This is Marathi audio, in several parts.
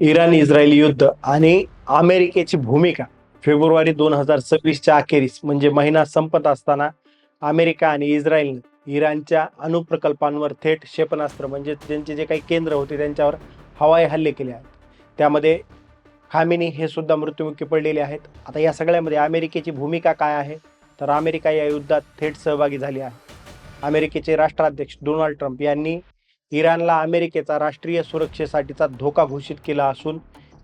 इराण इस्रायल युद्ध आणि अमेरिकेची भूमिका फेब्रुवारी 2026च्या अखेरीस म्हणजे महिना संपत असताना अमेरिका आणि इस्रायलने इराणच्या अणुप्रकल्पांवर थेट क्षेपणास्त्र म्हणजे त्यांचे जे काही केंद्र होते त्यांच्यावर हवाई हल्ले केले आहेत. त्यामध्ये खामेनी हे सुद्धा मृत्युमुखी पडलेले आहेत. आता या सगळ्यामध्ये अमेरिकेची भूमिका काय आहे, तर अमेरिका या युद्धात थेट सहभागी झाली आहे. अमेरिकेचे राष्ट्राध्यक्ष डोनाल्ड ट्रम्प यांनी इराणला अमेरिकेचा राष्ट्रीय सुरक्षेसाठीचा धोका घोषित केला असून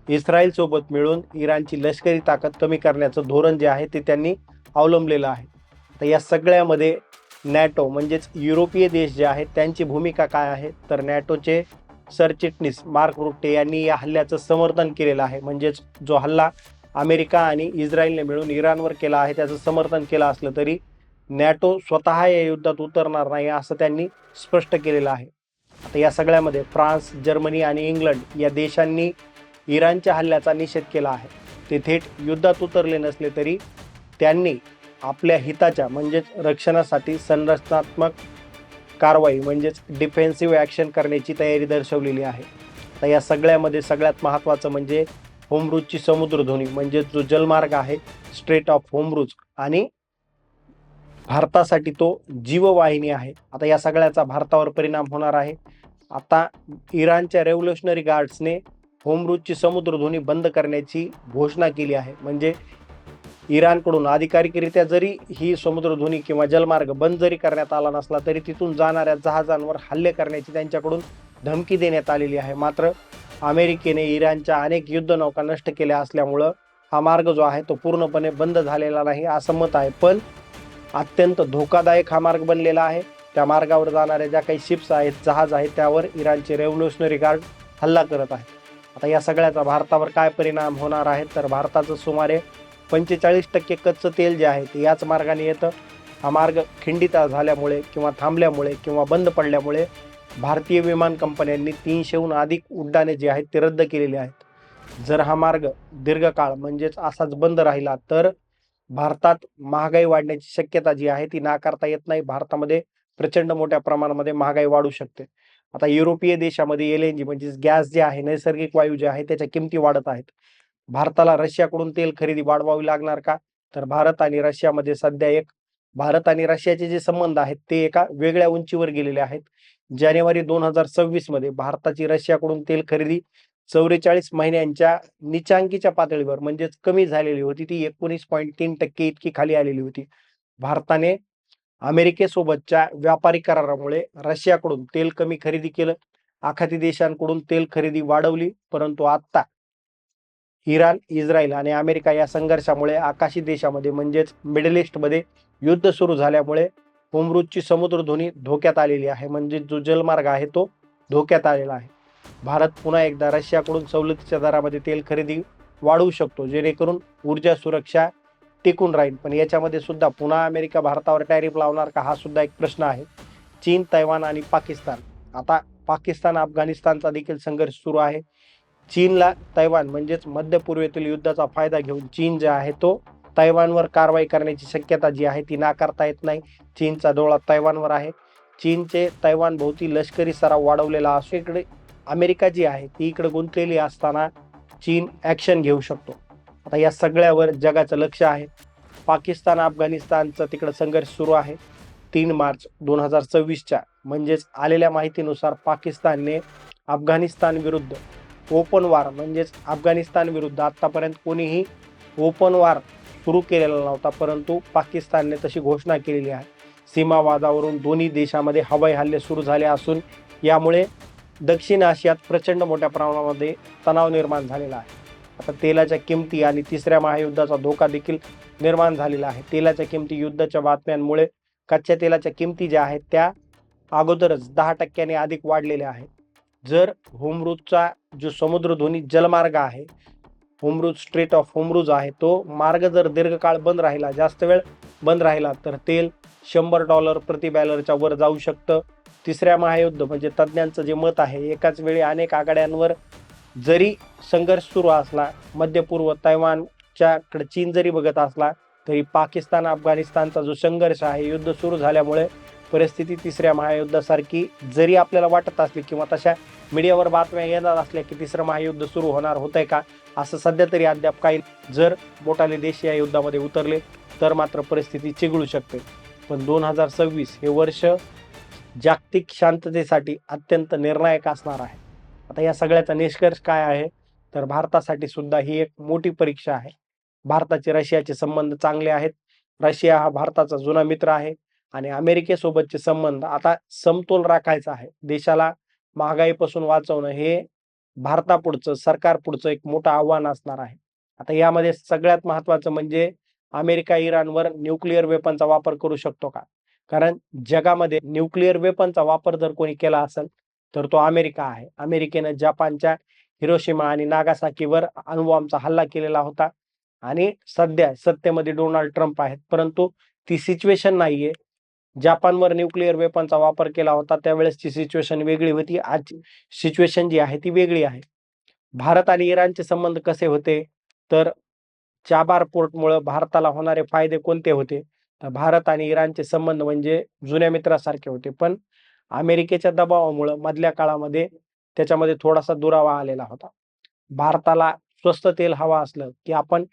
इस्रायलसोबत मिळून इराणची लष्करी ताकद कमी करण्याचं धोरण जे आहे ते त्यांनी अवलंबलेलं आहे. तर या सगळ्यामध्ये नॅटो म्हणजेच युरोपीय देश जे आहेत त्यांची भूमिका काय आहे, तर नॅटोचे सरचिटणीस मार्क रुट्टे यांनी या हल्ल्याचं समर्थन केलेलं आहे. म्हणजेच जो हल्ला अमेरिका आणि इस्रायलने मिळून इराणवर केला आहे त्याचं समर्थन केलं असलं तरी नॅटो स्वतः या युद्धात उतरणार नाही असं त्यांनी स्पष्ट केलेलं आहे. आता या सगळ्यामध्ये फ्रान्स, जर्मनी आणि इंग्लंड या देशांनी इराणच्या हल्ल्याचा निषेध केला आहे. ते थेट युद्धात उतरले नसले तरी त्यांनी आपल्या हिताच्या म्हणजेच रक्षणासाठी संरचनात्मक कारवाई म्हणजेच डिफेन्सिव्ह ॲक्शन करण्याची तयारी दर्शवलेली आहे. तर या सगळ्यामध्ये सगळ्यात महत्त्वाचं म्हणजे होमरूजची समुद्रधुनी म्हणजे जो जलमार्ग आहे स्ट्रेट ऑफ होमरूज आणि भारतासाठी तो जीववाहिनी आहे. आता या सगळ्याचा भारतावर परिणाम होणार आहे. आता इराणच्या रेव्होल्युशनरी गार्ड्सने होमरूजची समुद्रधुनी बंद करण्याची घोषणा केली आहे. म्हणजे इराणकडून अधिकारिकरित्या जरी ही समुद्रधुनी किंवा जलमार्ग बंद जरी करण्यात आला नसला तरी तिथून जाणाऱ्या जहाजांवर हल्ले करण्याची त्यांच्याकडून धमकी देण्यात आलेली आहे. मात्र अमेरिकेने इराणच्या अनेक युद्धनौका नष्ट केल्या असल्यामुळं हा मार्ग जो आहे तो पूर्णपणे बंद झालेला नाही असं मत आहे. पण अत्यंत धोकादायक हा मार्ग बनलेला आहे. त्या मार्गावर जाणाऱ्या ज्या काही शिप्स आहेत, जहाज आहेत, त्यावर इराणचे रेव्होल्युशनरी गार्ड हल्ला करत आहेत. आता या सगळ्याचा भारतावर काय परिणाम होणार आहे, तर भारताचं सुमारे 45% कच्चं तेल जे आहे ते याच मार्गाने येतं. हा मार्ग खिंडित झाल्यामुळे किंवा थांबल्यामुळे किंवा बंद पडल्यामुळे भारतीय विमान कंपन्यांनी 300हून अधिक उड्डाणे जे आहेत ते रद्द केलेली आहेत. जर हा मार्ग दीर्घकाळ म्हणजेच असाच बंद राहिला तर भारतात महागाई वाढण्याची शक्यता जी आहे ती नाकारता येत नाही. भारतामध्ये प्रचंड मोठ्या प्रमाणामध्ये महागाई वाढू शकते. आता युरोपीय देशामध्ये LNG म्हणजेच गॅस जे आहे, नैसर्गिक वायू जे आहे त्याच्या किमती वाढत आहेत. भारताला रशियाकडून तेल खरेदी वाढवावी लागणार का? तर भारत आणि रशियाचे जे संबंध आहेत ते एका वेगळ्या उंचीवर गेलेले आहेत. जानेवारी 2026 मध्ये भारताची रशियाकडून तेल खरेदी 44 महिन्यांच्या नीचांकीच्या पातळीवर म्हणजेच कमी झालेली होती. ती 19.3% इतकी खाली आलेली होती. भारताने अमेरिकेसोबतच्या व्यापारी करारामुळे रशियाकडून तेल कमी खरेदी केलं. आखाती देशांकडून तेल खरेदी वाढवली. परंतु आता इराण, इस्रायल आणि अमेरिका या संघर्षामुळे आकाशी देशामध्ये म्हणजेच मिडल ईस्टमध्ये युद्ध सुरू झाल्यामुळे होमरूजची समुद्रधुनी धोक्यात आलेली आहे. म्हणजे जो जलमार्ग आहे तो धोक्यात आलेला आहे. भारत पुन्हा एकदा रशियाकडून सवलतीच्या दरामध्ये तेल खरेदी वाढवू शकतो जेणेकरून ऊर्जा सुरक्षा टिकून राहील. पण याच्यामध्ये सुद्धा पुन्हा अमेरिका भारतावर टॅरिफ लावणार का, हा सुद्धा एक प्रश्न आहे. चीन, तैवान आणि पाकिस्तान. आता पाकिस्तान अफगाणिस्तानचा देखील संघर्ष सुरू आहे. चीनला तैवान म्हणजेच मध्य पूर्वेतील युद्धाचा फायदा घेऊन चीन जे आहे तो तैवानवर कारवाई करण्याची शक्यता जी आहे ती नाकारता येत नाही. चीनचा डोळा तैवानवर आहे. चीनचे तैवान भोवती लष्करी सराव वाढवलेला असो. इकडे अमेरिका जी आहे ती इकडे गुंतलेली असताना चीन ॲक्शन घेऊ शकतो. आता या सगळ्यावर जगाचं लक्ष आहे. पाकिस्तान अफगाणिस्तानचा तिकडं संघर्ष सुरू आहे. 3 मार्च 2026च्या म्हणजेच आलेल्या माहितीनुसार पाकिस्तानने अफगाणिस्तान विरुद्ध ओपन वार म्हणजेच अफगाणिस्तान विरुद्ध आत्तापर्यंत कोणीही ओपन वार सुरू केलेला नव्हता. परंतु पाकिस्तानने तशी घोषणा केलेली आहे. सीमावादावरून दोन्ही देशामध्ये हवाई हल्ले सुरू झाले असून यामुळे दक्षिण आशियात प्रचंड मोठ्या प्रमाणामध्ये तणाव निर्माण झालेला आहे. आता तेलाच्या किमती आणि तिसऱ्या महायुद्धाचा धोका देखील निर्माण झालेला आहे. तेलाच्या किमती युद्धाच्या बातम्यांमुळे कच्च्या तेलाच्या किमती ज्या आहेत त्या अगोदरच 10% अधिक वाढलेल्या आहेत. जर होमरूजचा जो समुद्रधुनी जलमार्ग आहे, होमरूज स्ट्रेट ऑफ होमरूज आहे, तो मार्ग जर दीर्घकाळ बंद राहिला, जास्त वेळ बंद राहिला तर तेल $100 प्रति बॅरलच्या वर जाऊ शकतं. तिसऱ्या महायुद्ध म्हणजे तज्ज्ञांचं जे मत आहे, एकाच वेळी अनेक आघाड्यांवर जरी संघर्ष सुरू असला, मध्य पूर्व तैवानच्याकडे चीन जरी बघत असला तरी पाकिस्तान अफगाणिस्तानचा जो संघर्ष आहे, युद्ध सुरू झाल्यामुळे परिस्थिती तिसऱ्या महायुद्धासारखी जरी आपल्याला वाटत असली किंवा तशा मीडियावर बातम्या येणार असल्या की तिसरं महायुद्ध सुरू होणार होतंय का, असं सध्या तरी अद्याप काही. जर मोठाले देश या युद्धामध्ये उतरले तर मात्र परिस्थिती चिघळू शकते. पण 2026 हे वर्ष जागतिक शांततेसाठी अत्यंत निर्णायक असणार आहे. आता या सगळ्याचा निष्कर्ष काय आहे, तर भारतासाठी सुद्धा ही एक मोठी परीक्षा आहे. भारताचे रशियाचे संबंध चांगले आहेत. रशिया हा भारताचा जुना मित्र आहे आणि अमेरिकेसोबतचे संबंध आता समतोल राखायचा आहे. देशाला महागाईपासून वाचवणं हे भारतापुढचं, सरकारपुढचं एक मोठं आव्हान असणार आहे. आता यामध्ये सगळ्यात महत्त्वाचं म्हणजे अमेरिका इराणवर न्यूक्लिअर वेपनचा वापर करू शकतो का? कारण जगामध्ये न्यूक्लिअर वेपनचा वापर जर कोणी केला असेल तर तो अमेरिका आहे. अमेरिकेनं जपानच्या हिरोशिमा आणि नागासाकीवर अणुबॉम्बचा हल्ला केलेला होता आणि सध्या सत्तेमध्ये डोनाल्ड ट्रम्प आहेत. परंतु ती सिच्युएशन नाहीये. जपानवर न्यूक्लिअर वेपनचा वापर केला होता त्यावेळेसची सिच्युएशन वेगळी होती. आजची सिच्युएशन जी आहे ती वेगळी आहे. भारत आणि इराणचे संबंध कसे होते, तर चाबार पोर्टमुळे भारताला होणारे फायदे कोणते होते, तर भारत आणि इराणचे संबंध म्हणजे जुन्या मित्रासारखे होते. पण अमेरिकेच्या दबावामुळे मधल्या काळामध्ये त्याच्यामध्ये थोडासा दुरावा आलेला होता. भारताला स्वस्त तेल हवं असलं की आपण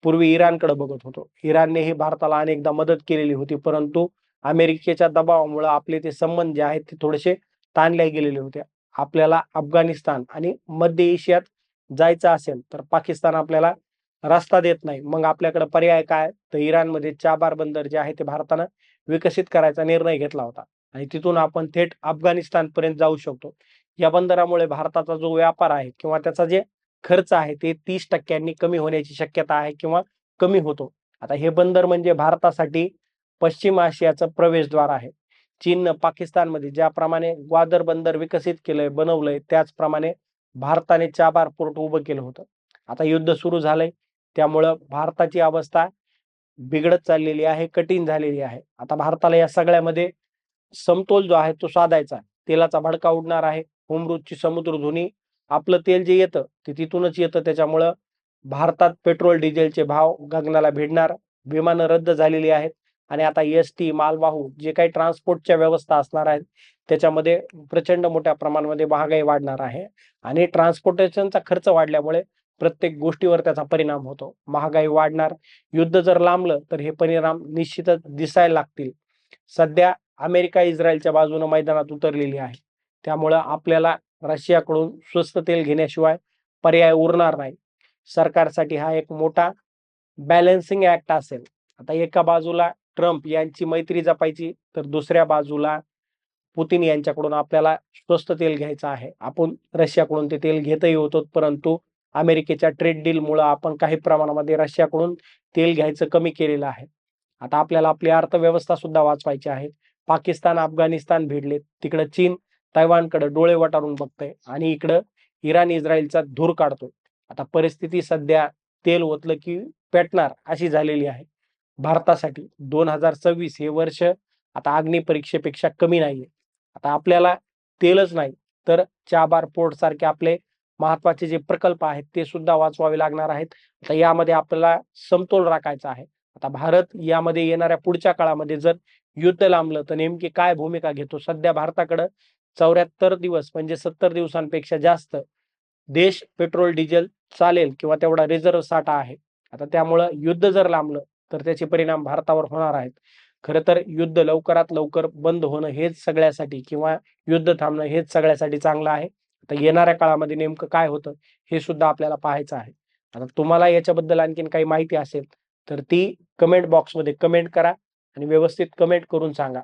पूर्वी इराणकडे बघत होतो. इराणनेही भारताला अनेकदा मदत केलेली होती, परंतु अमेरिकेच्या दबावामुळे आपले ते संबंध जे आहेत ते थोडेसे ताणले गेलेले होते. आपल्याला अफगाणिस्तान आणि मध्य एशियात जायचं असेल तर पाकिस्तान आपल्याला रस्ता देत नाही. मग आपल्याकडे पर्याय काय, तर इराणमध्ये चाबार बंदर जे आहे ते भारतानं विकसित करायचा निर्णय घेतला होता आणि तिथून आपण थेट अफगाणिस्तानपर्यंत जाऊ शकतो. या बंदरामुळे भारताचा जो व्यापार आहे किंवा त्याचा जे खर्च आहे ते 30% कमी होण्याची शक्यता आहे किंवा कमी होतो. आता हे बंदर म्हणजे भारतासाठी पश्चिम आशियाचं प्रवेशद्वार आहे. चीननं पाकिस्तानमध्ये ज्याप्रमाणे ग्वादर बंदर विकसित केलंय, बनवलंय, त्याचप्रमाणे भारताने चाबार पोर्ट उभं केलं होतं. आता युद्ध सुरू झालंय, त्यामुळं भारताची अवस्था बिघडत चाललेली आहे, कठीण झालेली आहे. आता भारताला या सगळ्यामध्ये समतोल जो आहे तो साधायचा आहे. तेलाचा भडका उडणार आहे. होमरूजची समुद्रधुनी, आपलं तेल जे येतं ते तिथूनच येतं. त्याच्यामुळं भारतात पेट्रोल डिझेलचे भाव गगनाला भिडणार. विमानं रद्द झालेली आहेत आणि आता एस-टी, मालवाहू जे काही ट्रान्सपोर्टच्या व्यवस्था असणार आहेत त्याच्यामध्ये प्रचंड मोठ्या प्रमाणामध्ये महागाई वाढणार आहे आणि ट्रान्सपोर्टेशनचा खर्च वाढल्यामुळे प्रत्येक गोष्टीवर त्याचा परिणाम होतो. महागाई वाढणार. युद्ध जर लांबलं तर हे परिणाम निश्चितच दिसायला लागतील. सध्या अमेरिका इस्रायलच्या बाजूनं मैदानात उतरलेली आहे. त्यामुळं आपल्याला रशियाकडून स्वस्त तेल घेण्याशिवाय पर्याय उरणार नाही. सरकारसाठी हा एक मोठा बॅलन्सिंग ऍक्ट असेल. आता एका बाजूला ट्रम्प यांची मैत्री जपायची तर दुसऱ्या बाजूला पुतिन यांच्याकडून आपल्याला स्वस्त तेल घ्यायचं आहे. आपण रशियाकडून ते तेल घेतही होतो, परंतु अमेरिकेच्या ट्रेड डीलमुळं आपण काही प्रमाणामध्ये रशियाकडून तेल घ्यायचं कमी केलेलं आहे. आता आपल्याला आपली अर्थव्यवस्था सुद्धा वाचवायची आहे. पाकिस्तान, अफगाणिस्तान भिडले, तिकडं चीन तैवानकडे डोळे वटारून बघतंय आणि इकडं इराण इस्रायलचा धूर काढतोय. आता परिस्थिती सध्या तेल ओतलं की पेटणार अशी झालेली आहे. भारतासाठी 2026 हे वर्ष आता अग्निपरीक्षेपेक्षा कमी नाहीये. आता आपल्याला तेलच नाही तर चाबार पोर्ट सारखे आपले महत्वाचे जे प्रकल्प आहेत ते सुद्धा वाचवावे लागणार आहेत. आता यामध्ये आपल्याला समतोल राखायचा आहे. आता भारत यामध्ये येणाऱ्या पुढच्या काळामध्ये जर युद्ध लांबलं तर नेमकी काय भूमिका घेतो? सध्या भारताकडं 74 दिवस म्हणजे 70 दिवसांपेक्षा जास्त देश पेट्रोल, डिझेल चालेल किंवा तेवढा रिझर्व्ह साठा आहे. आता त्यामुळं युद्ध जर लांबलं तर त्याचे परिणाम भारतावर होणार आहेत. खरं तर युद्ध लवकरात लवकर बंद होणं हेच सगळ्यासाठी किंवा युद्ध थांबणं हेच सगळ्यासाठी चांगलं आहे. आता येणाऱ्या काळामध्ये नेमकं काय होतं हे सुद्धा आपल्याला पाहायचं आहे. आता तुम्हाला याच्याबद्दल आणखीन काही माहिती असेल तर ती कमेंट बॉक्समध्ये कमेंट करा आणि व्यवस्थित कमेंट करून सांगा.